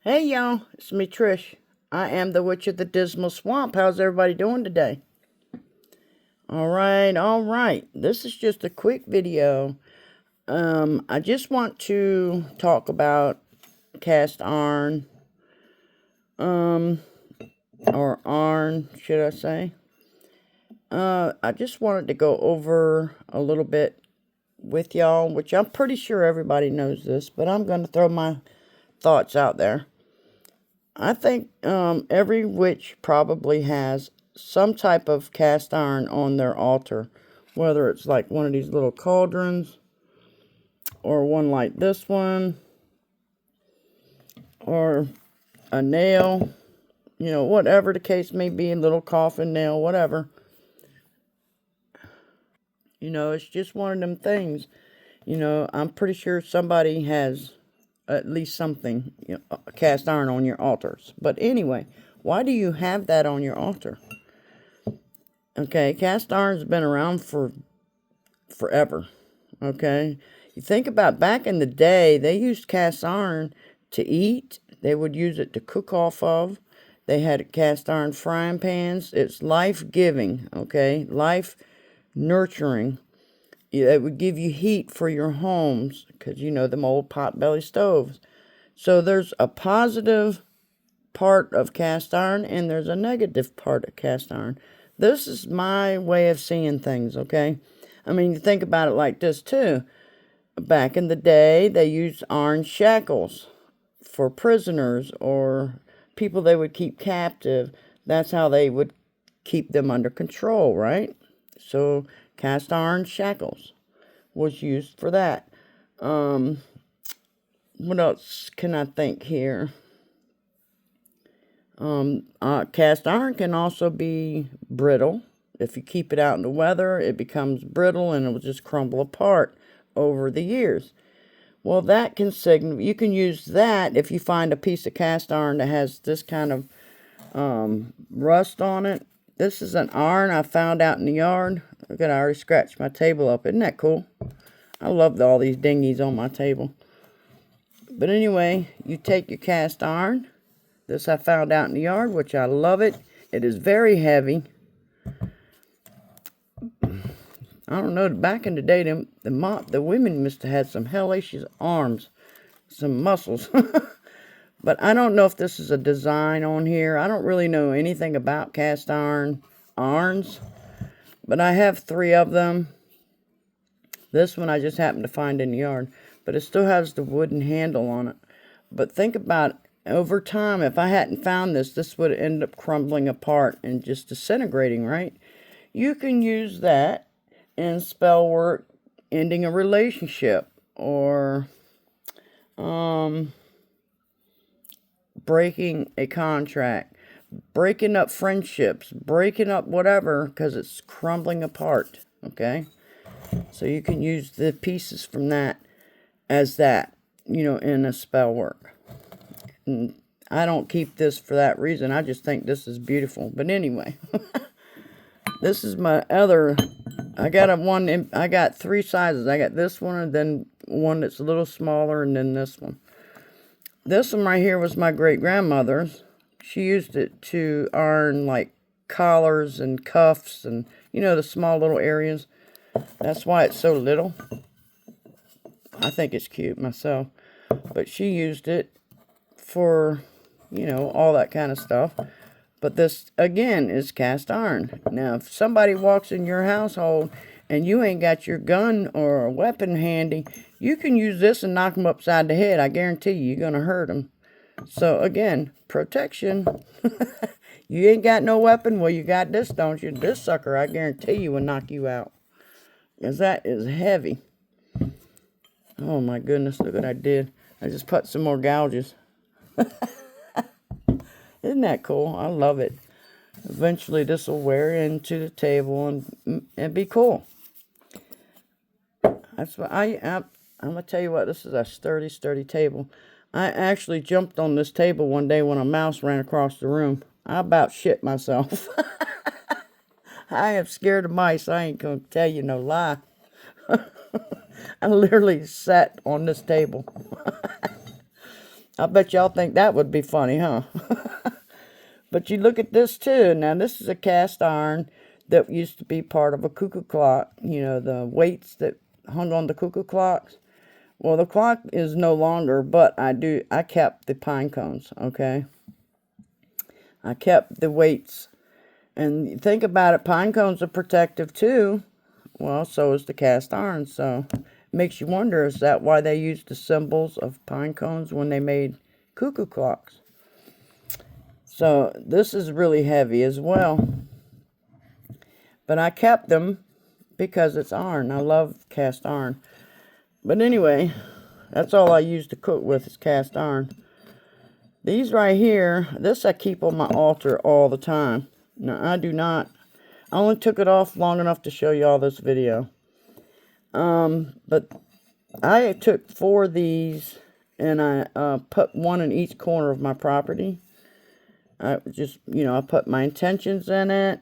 Hey y'all, it's me Trish. I am the Witch of the Dismal Swamp. How's everybody doing today? Alright. This is just a quick video. I just want to talk about cast iron, or iron, should I say. I just wanted to go over a little bit with y'all, which I'm pretty sure everybody knows this, but I'm going to throw my thoughts out there. I think every witch probably has some type of cast iron on their altar, whether it's like one of these little cauldrons, or one like this one, or a nail, whatever the case may be, a little coffin nail, whatever. It's just one of them things. I'm pretty sure somebody has at least something, cast iron on your altars. But anyway, why do you have that on your altar? Okay, cast iron's been around for forever. Okay, you think about back in the day, they used cast iron to eat. They would use it to cook off of. They had cast iron frying pans. It's life-giving, okay, life-nurturing. It would give you heat for your homes because, them old pot-belly stoves. So there's a positive part of cast iron and there's a negative part of cast iron. This is my way of seeing things, okay? I mean, you think about it like this too. Back in the day, they used iron shackles for prisoners or people they would keep captive. That's how they would keep them under control, right? So cast iron shackles was used for that. What else can I think here? Cast iron can also be brittle. If you keep it out in the weather, it becomes brittle and it will just crumble apart over the years. Well, that can signal, you can use that if you find a piece of cast iron that has this kind of rust on it. This is an iron I found out in the yard. Look at, I already scratched my table up. Isn't that cool? I love all these dinghies on my table. But anyway, you take your cast iron. This I found out in the yard, which I love it. It is very heavy. I don't know, back in the day, the women must have had some hellacious arms, some muscles. But I don't know if this is a design on here. I don't really know anything about cast iron irons. But I have 3 of them. This one I just happened to find in the yard. But it still has the wooden handle on it. But think about it. Over time, if I hadn't found this, this would end up crumbling apart and just disintegrating, right? You can use that in spell work, ending a relationship, or breaking a contract, breaking up friendships, breaking up whatever, because it's crumbling apart, okay? So you can use the pieces from that as that, in a spell work. And I don't keep this for that reason. I just think this is beautiful. But anyway, this is my other. I got 3 sizes. I got this one, and then one that's a little smaller, and then this one. This one right here was my great-grandmother's. She used it to iron like collars and cuffs and, the small little areas. That's why it's so little. I think it's cute myself. But she used it for, all that kind of stuff. But this, again, is cast iron. Now, if somebody walks in your household and you ain't got your gun or a weapon handy, you can use this and knock them upside the head. I guarantee you're going to hurt them. So, again, protection. You ain't got no weapon? Well, you got this, don't you? This sucker, I guarantee you, will knock you out. Because that is heavy. Oh, my goodness, look what I did. I just put some more gouges. Isn't that cool? I love it. Eventually, this will wear into the table and be cool. That's what I'm gonna tell you what. This is a sturdy table. I actually jumped on this table one day when a mouse ran across the room. I about shit myself. I am scared of mice. I ain't gonna tell you no lie. I literally sat on this table. I bet y'all think that would be funny, huh? But you look at this too. Now, this is a cast iron that used to be part of a cuckoo clock. You know, the weights that hung on the cuckoo clocks. Well, the clock is no longer, but I kept the pine cones, okay? I kept the weights. And think about it, pine cones are protective too. Well, so is the cast iron. So it makes you wonder, is that why they used the symbols of pine cones when they made cuckoo clocks? So this is really heavy as well. But I kept them because it's iron. I love cast iron. But anyway, that's all I use to cook with is cast iron. These right here, this I keep on my altar all the time. Now, I only took it off long enough to show you all this video. But I took 4 of these and I put one in each corner of my property. I just, I put my intentions in it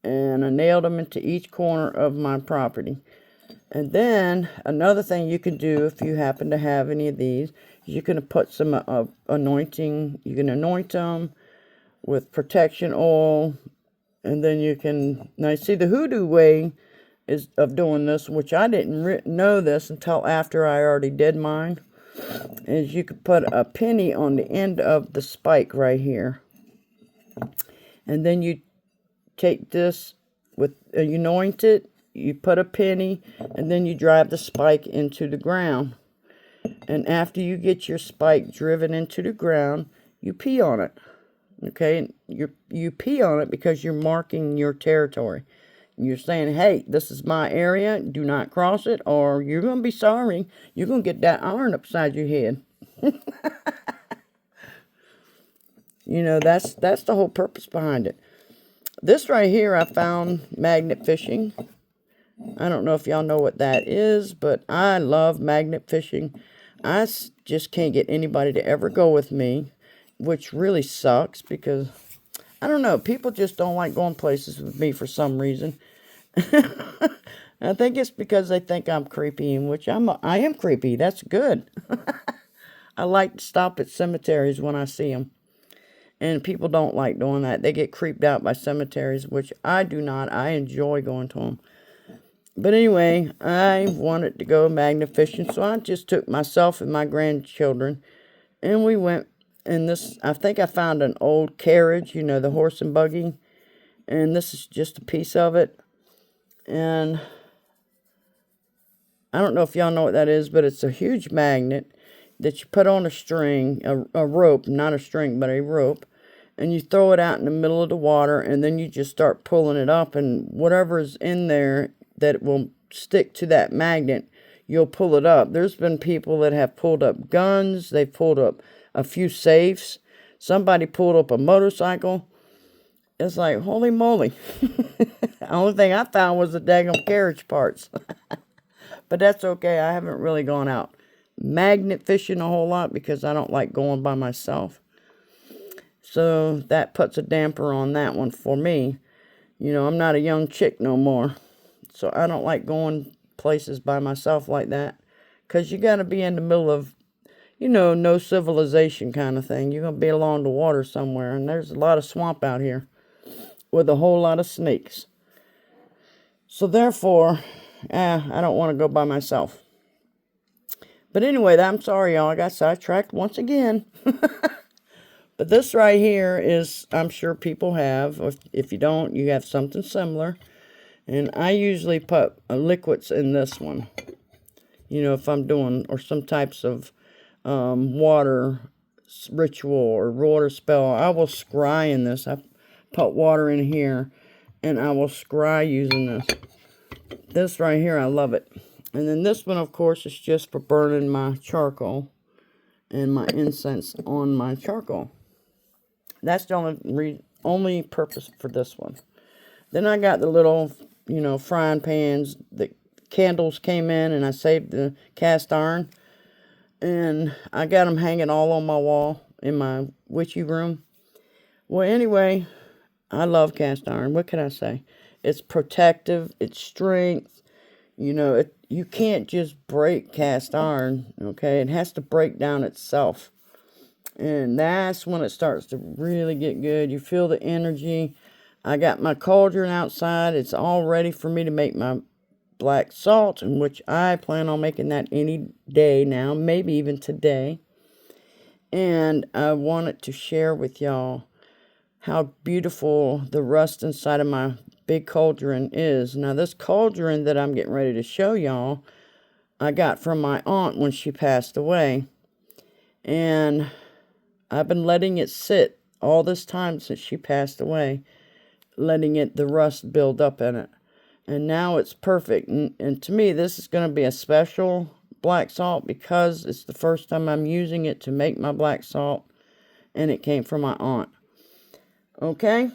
and I nailed them into each corner of my property. And then another thing you can do if you happen to have any of these, is you can put some anointing. You can anoint them with protection oil. And then you can, now you see the hoodoo way is of doing this, which I didn't know this until after I already did mine, is you could put a penny on the end of the spike right here. And then you take this with, you anoint it, you put a penny, and then you drive the spike into the ground. And after you get your spike driven into the ground, you pee on it. Okay, you pee on it because you're marking your territory. You're saying, hey, this is my area, do not cross it, or you're going to be sorry. You're going to get that iron upside your head. That's the whole purpose behind it. This right here, I found magnet fishing. I don't know if y'all know what that is, but I love magnet fishing. I just can't get anybody to ever go with me, which really sucks because, I don't know, people just don't like going places with me for some reason. I think it's because they think I'm creepy, in which I am creepy. That's good. I like to stop at cemeteries when I see them. And people don't like doing that. They get creeped out by cemeteries, which I do not. I enjoy going to them. But anyway, I wanted to go magnet fishing, so I just took myself and my grandchildren, and we went. And this, I think I found an old carriage, the horse and buggy, and this is just a piece of it. And I don't know if y'all know what that is, but it's a huge magnet that you put on a string, a rope, not a string, but a rope, and you throw it out in the middle of the water, and then you just start pulling it up, and whatever's in there that will stick to that magnet, you'll pull it up. There's been people that have pulled up guns, they've pulled up a few safes, somebody pulled up a motorcycle. It's like, holy moly. The only thing I found was the daggum carriage parts. But that's okay, I haven't really gone out magnet fishing a whole lot because I don't like going by myself. So that puts a damper on that one for me. I'm not a young chick no more. So I don't like going places by myself like that. Because you got to be in the middle of, no civilization kind of thing. You're going to be along the water somewhere. And there's a lot of swamp out here with a whole lot of snakes. So therefore, I don't want to go by myself. But anyway, I'm sorry, y'all. I got sidetracked once again. But this right here is, I'm sure people have. If you don't, you have something similar. And I usually put liquids in this one. If I'm doing, or some types of water ritual or water spell. I will scry in this. I put water in here. And I will scry using this. This right here, I love it. And then this one, of course, is just for burning my charcoal. And my incense on my charcoal. That's the only purpose for this one. Then I got the little, frying pans. The candles came in and I saved the cast iron. And I got them hanging all on my wall in my witchy room. Well, anyway, I love cast iron. What can I say? It's protective. It's strength. You can't just break cast iron, okay? It has to break down itself. And that's when it starts to really get good. You feel the energy. I got my cauldron outside. It's all ready for me to make my black salt, in which I plan on making that any day now, maybe even today. And I wanted to share with y'all how beautiful the rust inside of my big cauldron is. Now, this cauldron that I'm getting ready to show y'all, I got from my aunt when she passed away. And I've been letting it sit all this time since she passed away, letting the rust build up in it. And now it's perfect. And to me, this is going to be a special black salt because it's the first time I'm using it to make my black salt. And it came from my aunt. Okay?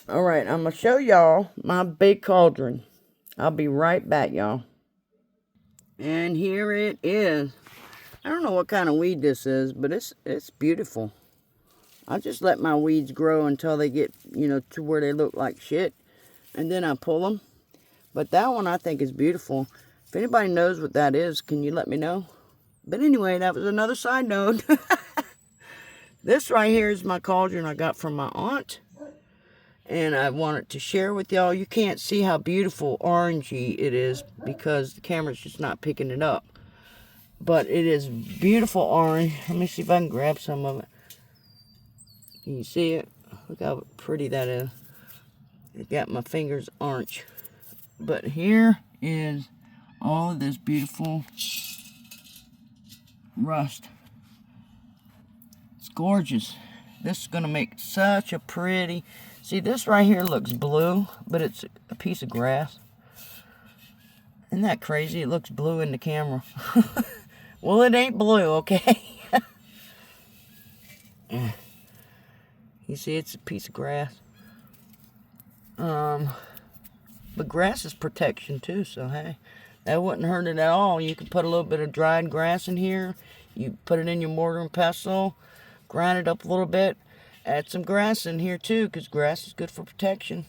Alright, I'm going to show y'all my big cauldron. I'll be right back, y'all. And here it is. I don't know what kind of weed this is, but it's beautiful. I just let my weeds grow until they get, to where they look like shit. And then I pull them. But that one I think is beautiful. If anybody knows what that is, can you let me know? But anyway, that was another side note. This right here is my cauldron I got from my aunt. And I wanted to share with y'all. You can't see how beautiful orangey it is because the camera's just not picking it up. But it is beautiful orange. Let me see if I can grab some of it. Can you see it? Look how pretty that is. It got my fingers orange. But here is all of this beautiful rust. It's gorgeous. This is going to make such a pretty... See, this right here looks blue, but it's a piece of grass. Isn't that crazy? It looks blue in the camera. Well, it ain't blue, okay? You see, it's a piece of grass. But grass is protection too, so hey, that wouldn't hurt it at all. You can put a little bit of dried grass in here. You put it in your mortar and pestle, grind it up a little bit, add some grass in here too, because grass is good for protection.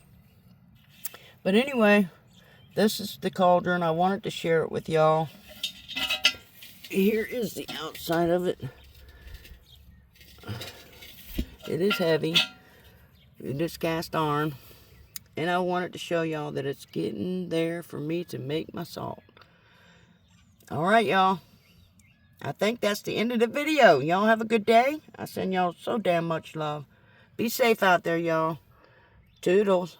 But anyway, this is the cauldron. I wanted to share it with y'all. Here is the outside of it. It is heavy. It is cast iron. And I wanted to show y'all that it's getting there for me to make my salt. Alright, y'all. I think that's the end of the video. Y'all have a good day. I send y'all so damn much love. Be safe out there, y'all. Toodles.